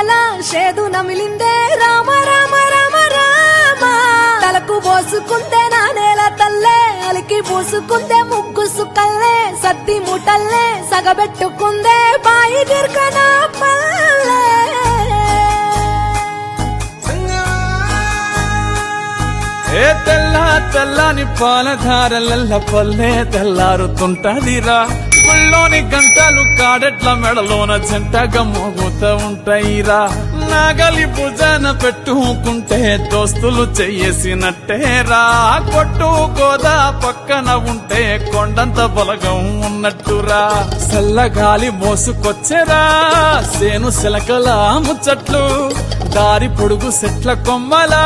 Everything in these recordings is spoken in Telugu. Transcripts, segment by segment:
బుగ్గల షేదు నమిలిందే రామ రామ రామ రామ తలకు పోసుకుందే నా నేల తల్లే అలికి పూసుకుందే ముగ్గు సుక్కల్లే సద్ది ముటల్లే సగబెట్టుకుందే బాయి దిర్కన పల్లె ఏ తెల్లని పాలధారలల్ల పల్లె తెల్లారుతుంటదిరా గుళ్ళోని గంటలు కాడెట్ల మెడలోన జంటగా మోగుతూ ఉంటాయిరా నాగలి భుజాన పెట్టుకుంటే దోస్తులు చెయ్యేసినట్టేరా కొట్టు గోదా పక్కన ఉంటే కొండంత బలగం ఉన్నట్టురా చల్లగాలి మోసుకొచ్చెరా సేను సిలకల ముచ్చట్లు దారి పొడుగు చెట్ల కొమ్మలా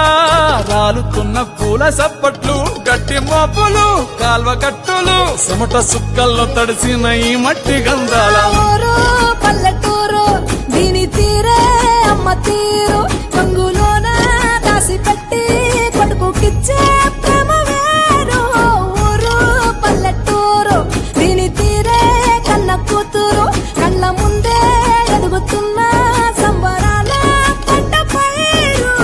రాలుతున్న పూల సప్పట్లు గట్టి మోపులు కాల్వ కట్టులు చెమట సుక్కల్లో తడిసిన ఈ మట్టి గంధాల ఊరు పల్లెటూరు దీని తీరే అమ్మ తీరు కొంగులోన దాసి పెట్టి కొడుకుకిచ్చే ప్రేమ వేరు ఊరు పల్లెటూరు దీని తీరే కన్న కూతురు కళ్ళ ముందే ఎదుగుతున్న సంబరాల పంట పైరు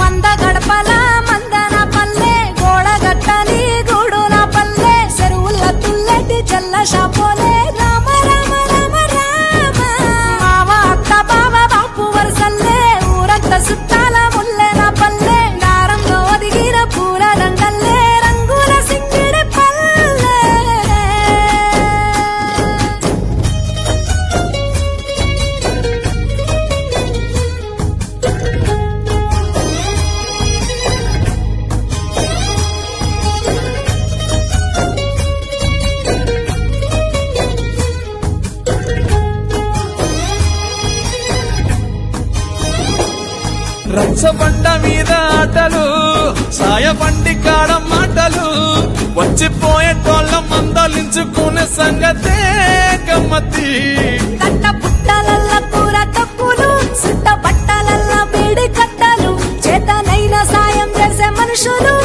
వంద గడపల మందన పల్లె గోడ గట్టని గూడు నా పల్లె చెరువుల తుల్లటి చల్ల షాపోలే రామ రామ రామ రామ మావ అత్త బావ బాపు వరసల్లే ఊరంత సుట్టాల ముల్లె నా పల్లె దారంలో ఒదిగిన పూల దండల్లే రంగుల సింగిడి పల్లె రచ్చబండ మీద ఆటలు సాయబండి కాడ మాటలు వచ్చిపోయేటోళ్ళ మందలించుకునే సంగతే గమ్మతి కట్ట పుట్టలల్ల కూర తప్పులు సుట్ట బట్టలల్ల వేడి కట్టలు చేతనైన సాయం చేసే మనుషులు